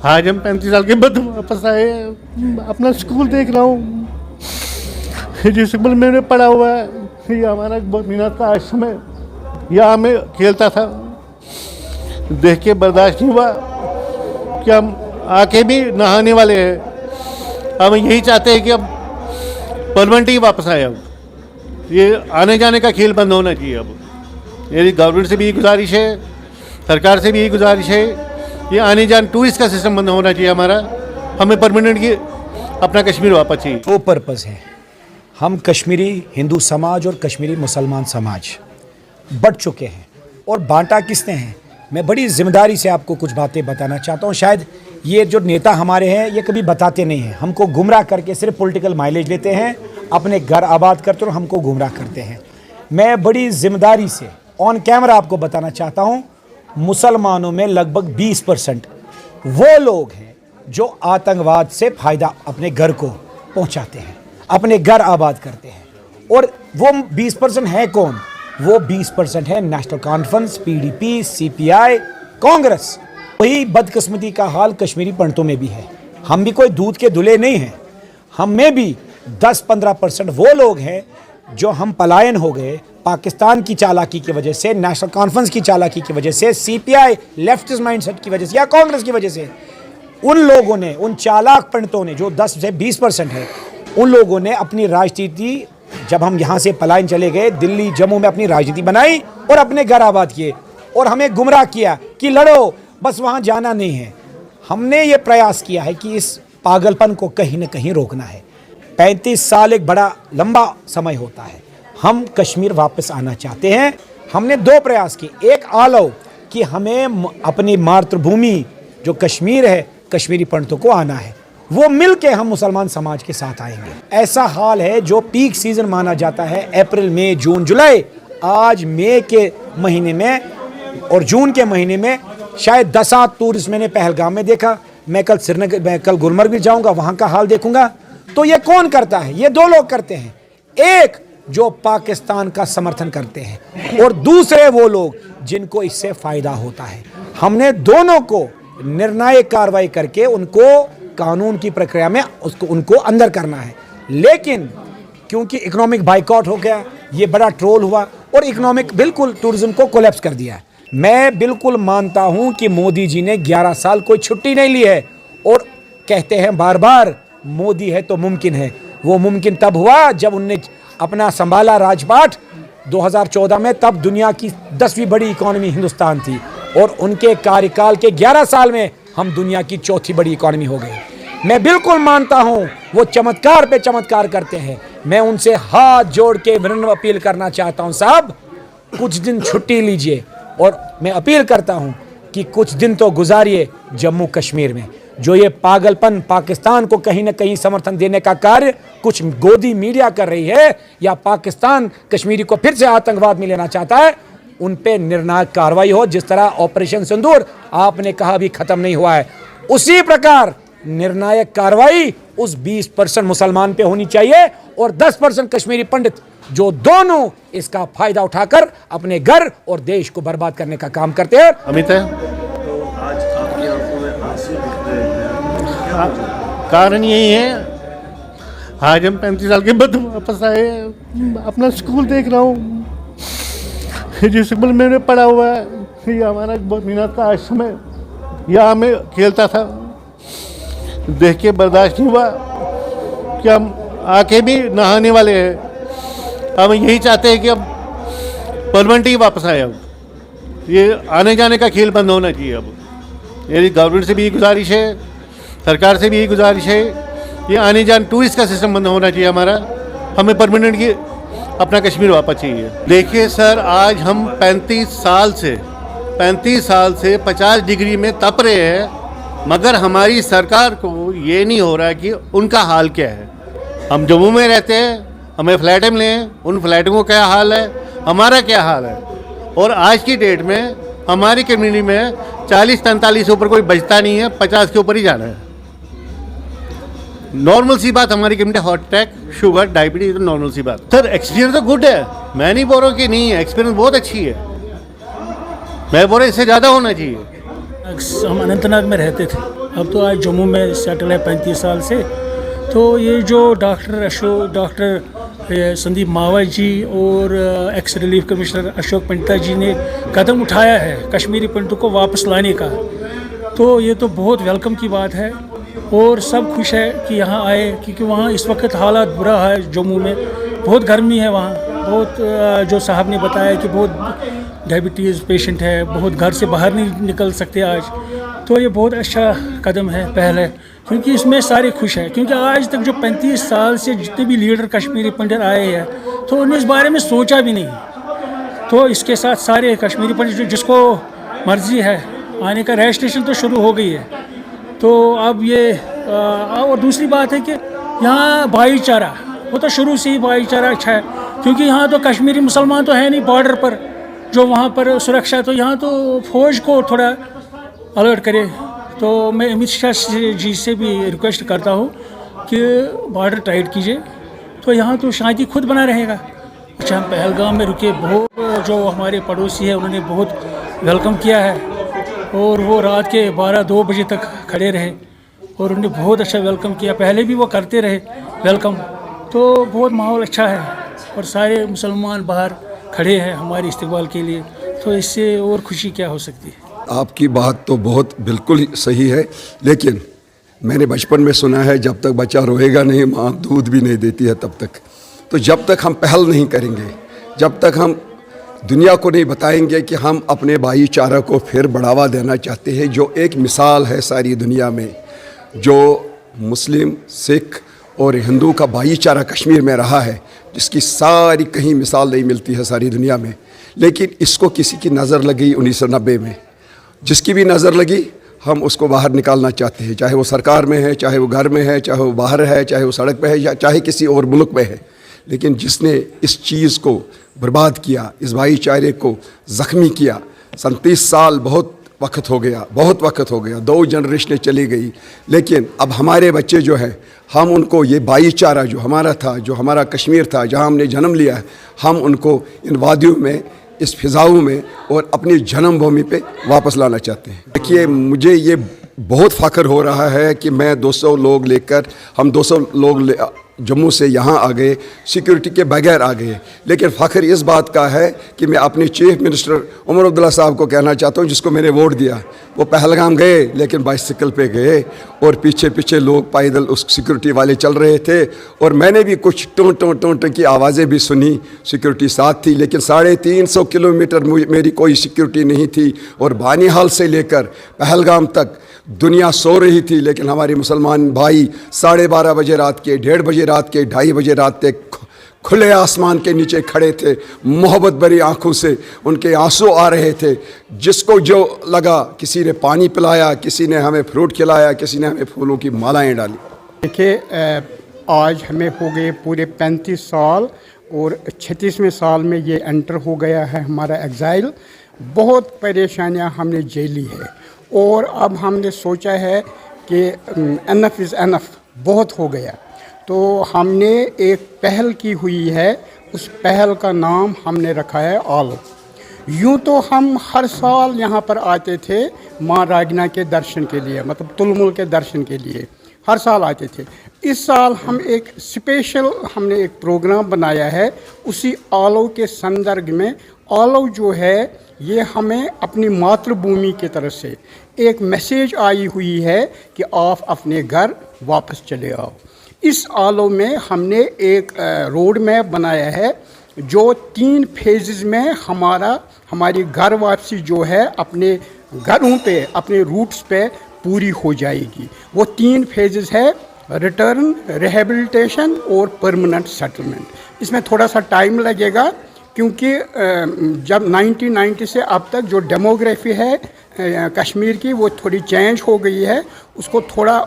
आज हम 35 साल के बाद वापस आए हैं। अपना स्कूल देख रहा हूँ, जिस स्कूल में मैंने पढ़ा हुआ है, ये हमारा बहुत मेहनत का आश्रम है। यहाँ मैं खेलता था, देख के बर्दाश्त नहीं हुआ कि हम आके भी नहाने वाले हैं। हम यही चाहते हैं कि अब परमानेंट ही वापस आए। अब ये आने जाने का खेल बंद होना चाहिए। अब मेरी गवर्नमेंट से भी यही गुजारिश है, सरकार से भी यही गुजारिश है, ये आने जाने टूरिस्ट का सिस्टम बंद होना चाहिए हमारा। हमें परमानेंट की अपना कश्मीर वापस चाहिए। दो पर्पस है, हम कश्मीरी हिंदू समाज और कश्मीरी मुसलमान समाज बढ़ चुके हैं और बांटा किसने है। मैं बड़ी जिम्मेदारी से आपको कुछ बातें बताना चाहता हूँ। शायद ये जो नेता हमारे हैं ये कभी बताते नहीं हैं, हमको गुमराह करके सिर्फ पॉलिटिकल माइलेज लेते हैं, अपने घर आबाद करते और हमको गुमराह करते हैं। मैं बड़ी जिम्मेदारी से ऑन कैमरा आपको बताना चाहता हूँ, मुसलमानों में लगभग 20% वो लोग हैं जो आतंकवाद से फ़ायदा अपने घर को पहुंचाते हैं, अपने घर आबाद करते हैं। और वो 20% है कौन? वो 20% है national conference, PDP, CPI, Congress. वही बदकिस्मती का हाल कश्मीरी पंडितों में भी है। हम भी कोई दूध के धुले नहीं हैं। हम में भी 10-15% वो लोग हैं जो हम पलायन हो गए पाकिस्तान की चालाकी की वजह से, नेशनल कॉन्फ्रेंस की चालाकी की वजह से, सीपीआई लेफ्टिस्ट माइंडसेट की वजह से या कांग्रेस की वजह से। उन लोगों ने, उन चालाक पंडितों ने जो 10 से 20% है, उन लोगों ने अपनी राजनीति, जब हम यहाँ से पलायन चले गए, दिल्ली जम्मू में अपनी राजनीति बनाई और अपने घर आबाद किए और हमें गुमराह किया कि लड़ो, बस वहाँ जाना नहीं है। हमने ये प्रयास किया है कि इस पागलपन को कहीं न कहीं रोकना है। 35 साल एक बड़ा लंबा समय होता है। हम कश्मीर वापस आना चाहते हैं। हमने 2 प्रयास किए। एक आलो कि हमें अपनी मातृभूमि जो कश्मीर है, कश्मीरी पंडितों को आना है, वो मिल के हम मुसलमान समाज के साथ आएंगे। ऐसा हाल है जो पीक सीजन माना जाता है अप्रैल, मई, जून, जुलाई। आज मई के महीने में और जून के महीने में शायद 10 टूरिस्ट मैंने पहलगाम में देखा। मैं कल गुलमर्ग भी जाऊंगा, वहाँ का हाल देखूंगा। तो ये कौन करता है? ये 2 लोग करते हैं। एक जो पाकिस्तान का समर्थन करते हैं और दूसरे वो लोग जिनको इससे फायदा होता है। हमने दोनों को निर्णायक कार्रवाई करके उनको कानून की प्रक्रिया में उनको अंदर करना है। लेकिन क्योंकि इकोनॉमिक बाइकआउट हो गया, ये बड़ा ट्रोल हुआ और इकोनॉमिक बिल्कुल टूरिज्म को कोलैप्स कर दिया। मैं बिल्कुल मानता हूं कि मोदी जी ने 11 साल कोई छुट्टी नहीं ली है और कहते हैं बार बार मोदी है तो मुमकिन है। वो मुमकिन तब हुआ जब उनने अपना संभाला राजपाट 2014 में, तब दुनिया की 10वीं बड़ी इकोनॉमी हिंदुस्तान थी और उनके कार्यकाल के 11 साल में हम दुनिया की 4थी बड़ी इकोनॉमी हो गए। मैं बिल्कुल मानता हूं वो चमत्कार पे चमत्कार करते हैं। मैं उनसे हाथ जोड़ के विनम्र अपील करना चाहता हूं, साहब कुछ दिन छुट्टी लीजिए और मैं अपील करता हूं कि कुछ दिन तो गुजारिए जम्मू कश्मीर में। जो ये पागलपन पाकिस्तान को कहीं ना कहीं समर्थन देने का कार्य कुछ गोदी मीडिया कर रही है या पाकिस्तान कश्मीरी को फिर से आतंकवाद में लेना चाहता है, उन पे निर्णायक कार्रवाई हो। जिस तरह ऑपरेशन सिंदूर आपने कहा भी खत्म नहीं हुआ है, उसी प्रकार निर्णायक कार्रवाई उस 20% मुसलमान पे होनी चाहिए और 10% कश्मीरी पंडित जो दोनों इसका फायदा उठाकर अपने घर और देश को बर्बाद करने का काम करते हैं। अमित है, आज आपकी आंखों में आंसू दिख रहे हैं, कारण यही है, आज हम 35 साल के बाद वापस आए हैं। अपना स्कूल देख रहा हूँ, जिस स्कूल में मैंने पढ़ा हुआ है, ये हमारा बहुत मेहनत का आश्रम है। यहाँ मैं खेलता था, देख के बर्दाश्त नहीं हुआ कि हम आके भी नहाने वाले हैं। हम यही चाहते हैं कि अब परमानेंट ही वापस आए। अब ये आने जाने का खेल बंद होना चाहिए। अब मेरी गवर्नमेंट से भी यही गुजारिश है, सरकार से भी यही गुजारिश है, ये आने जाने टूरिस्ट का सिस्टम बंद होना चाहिए हमारा। हमें परमानेंट की अपना कश्मीर वापस चाहिए। देखिए सर, आज हम 35 साल से 50 डिग्री में तप रहे हैं, मगर हमारी सरकार को ये नहीं हो रहा है कि उनका हाल क्या है। हम जम्मू में रहते हैं, हमें फ्लैट में लें, उन फ्लैटों को क्या हाल है, हमारा क्या हाल है। और आज की डेट में हमारी कम्युनिटी में 40-45 ऊपर कोई बचता नहीं है, 50 के ऊपर ही जाना है। नॉर्मल सी बात, हमारी community heart attack, sugar, diabetes तो नॉर्मल सी बात। सर एक्सपीरियंस तो गुड है, मैं नहीं बोल रहा हूँ कि नहीं है, एक्सपीरियंस बहुत अच्छी है। मैं बोल रहा इससे ज़्यादा होना चाहिए। हम अनंतनाग में रहते थे, अब तो आज जम्मू में सेटल है 35 साल से। तो ये जो डॉक्टर संदीप मावा जी और x relief commissioner Ashok Pandita जी ने कदम उठाया है कश्मीरी पंडितों को वापस लाने का, तो ये तो बहुत वेलकम की बात है। और सब खुश है कि यहाँ आए, क्योंकि वहाँ इस वक्त हालात बुरा है। जम्मू में बहुत गर्मी है वहाँ, बहुत जो साहब ने बताया कि बहुत डायबिटीज़ पेशेंट है, बहुत घर से बाहर नहीं निकल सकते आज। तो ये बहुत अच्छा कदम है, पहल है, क्योंकि इसमें सारे खुश हैं। क्योंकि आज तक जो 35 साल से जितने भी लीडर कश्मीरी पंडित आए हैं, तो उन्होंने इस बारे में सोचा भी नहीं। तो इसके साथ सारे कश्मीरी पंडित जिसको मर्ज़ी है आने का, रजिस्ट्रेशन तो शुरू हो गई है। तो अब ये और दूसरी बात है कि यहाँ भाईचारा, वो तो शुरू से ही भाईचारा अच्छा है, क्योंकि यहाँ तो कश्मीरी मुसलमान तो है नहीं बॉर्डर पर, जो वहाँ पर सुरक्षा, तो यहाँ तो फ़ौज को थोड़ा अलर्ट करे। तो मैं अमित शाह जी से भी रिक्वेस्ट करता हूँ कि बॉर्डर टाइट कीजिए, तो यहाँ तो शांति खुद बना रहेगा। अच्छा, हम पहलगाम में रुके, बहुत जो हमारे पड़ोसी है उन्होंने बहुत वेलकम किया है, और वो रात के 12-2 बजे तक खड़े रहे और उन्होंने बहुत अच्छा वेलकम किया। पहले भी वो करते रहे वेलकम, तो बहुत माहौल अच्छा है और सारे मुसलमान बाहर खड़े हैं हमारे इस्तकबाल के लिए। तो इससे और खुशी क्या हो सकती है। आपकी बात तो बहुत बिल्कुल ही सही है, लेकिन मैंने बचपन में सुना है जब तक बच्चा रोएगा नहीं माँ दूध भी नहीं देती है तब तक। तो जब तक हम पहल नहीं करेंगे, जब तक हम दुनिया को नहीं बताएंगे कि हम अपने भाईचारा को फिर बढ़ावा देना चाहते हैं, जो एक मिसाल है सारी दुनिया में, जो मुस्लिम, सिख और हिंदू का भाईचारा कश्मीर में रहा है, जिसकी सारी कहीं मिसाल नहीं मिलती है सारी दुनिया में। लेकिन इसको किसी की नज़र लगी 1990 में, जिसकी भी नज़र लगी हम उसको बाहर निकालना चाहते हैं, चाहे वो सरकार में है, चाहे वो घर में है, चाहे वो बाहर है, चाहे वो सड़क पे है, या चाहे किसी और मुल्क में है। लेकिन जिसने इस चीज़ को बर्बाद किया, इस भाईचारे को ज़ख्मी किया, 37 साल बहुत वक्त हो गया, बहुत वक्त हो गया, 2 जनरेशनें चली गई। लेकिन अब हमारे बच्चे जो हैं, हम उनको ये भाईचारा जो हमारा था, जो हमारा कश्मीर था, जहाँ हमने जन्म लिया है, हम उनको इन वादियों में, इस फिज़ाओं में और अपनी जन्मभूमि पे वापस लाना चाहते हैं। देखिए, मुझे ये बहुत फ़ख्र हो रहा है कि मैं 200 लोग लेकर, हम 200 लोग जम्मू से यहाँ आ गए, सिक्योरिटी के बगैर आ गए। लेकिन फ़ख्र इस बात का है कि मैं अपने चीफ मिनिस्टर उमर अब्दुल्ला साहब को कहना चाहता हूँ, जिसको मैंने वोट दिया। वो पहलगाम गए लेकिन बाइसिकल पे गए, और पीछे पीछे लोग पैदल उस सिक्योरिटी वाले चल रहे थे, और मैंने भी कुछ टों की आवाज़ें भी सुनी। सिक्योरिटी साथ थी, लेकिन 350 किलोमीटर मेरी कोई सिक्योरिटी नहीं थी। और बानीहाल से लेकर पहलगाम तक दुनिया सो रही थी, लेकिन हमारे मुसलमान भाई 12:30 बजे रात के, 1:30 बजे रात के, 2:30 बजे रात तक खुले आसमान के नीचे खड़े थे। मोहब्बत भरी आंखों से उनके आंसू आ रहे थे। जिसको जो लगा, किसी ने पानी पिलाया, किसी ने हमें फ्रूट खिलाया, किसी ने हमें फूलों की मालाएं डाली। देखिए, आज हमें हो गए पूरे 35 साल, और 36वें साल में ये एंटर हो गया है हमारा एग्ज़ाइल। बहुत परेशानियां हमने झेली है, और अब हमने सोचा है कि एनफ इज़ एनफ, बहुत हो गया। तो हमने एक पहल की हुई है, उस पहल का नाम हमने रखा है आलो। यूँ तो हम हर साल यहाँ पर आते थे माँ रागना के दर्शन के लिए, मतलब तुलमुल के दर्शन के लिए हर साल आते थे। इस साल हम एक स्पेशल हमने एक प्रोग्राम बनाया है उसी आलो के संदर्भ में। आलो जो है ये हमें अपनी मातृभूमि की तरफ से एक मैसेज आई हुई है कि आप अपने घर वापस चले आओ। इस आलो में हमने एक रोड मैप बनाया है, जो 3 फेजेस में हमारी घर वापसी जो है अपने घरों पे, अपने रूट्स पे पूरी हो जाएगी। वो 3 फेजेस है, रिटर्न, रिहेबिलिटेशन और परमानेंट सेटलमेंट। इसमें थोड़ा सा टाइम लगेगा, क्योंकि जब 1990 से अब तक जो डेमोग्राफी है कश्मीर की, वो थोड़ी चेंज हो गई है। उसको थोड़ा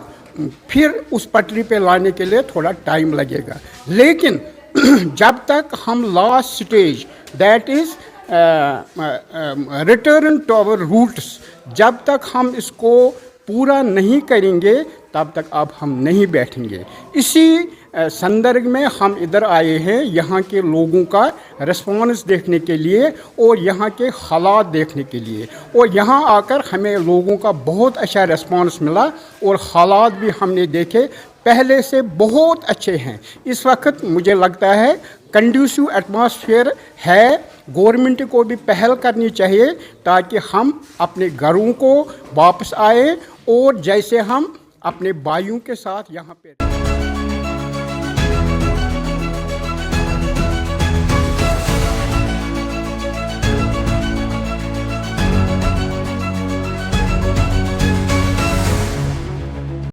फिर उस पटरी पे लाने के लिए थोड़ा टाइम लगेगा। लेकिन जब तक हम last stage, that is return to our roots, जब तक हम इसको पूरा नहीं करेंगे तब तक अब हम नहीं बैठेंगे। इसी संदर्भ में हम इधर आए हैं यहाँ के लोगों का रिस्पॉन्स देखने के लिए और यहाँ के हालात देखने के लिए, और यहाँ आकर हमें लोगों का बहुत अच्छा रिस्पॉन्स मिला और हालात भी हमने देखे पहले से बहुत अच्छे हैं। इस वक्त मुझे लगता है कंड्यूसिव एटमॉस्फेयर है। गवर्नमेंट को भी पहल करनी चाहिए ताकि हम अपने घरों को वापस आए और जैसे हम अपने भाइयों के साथ यहाँ पे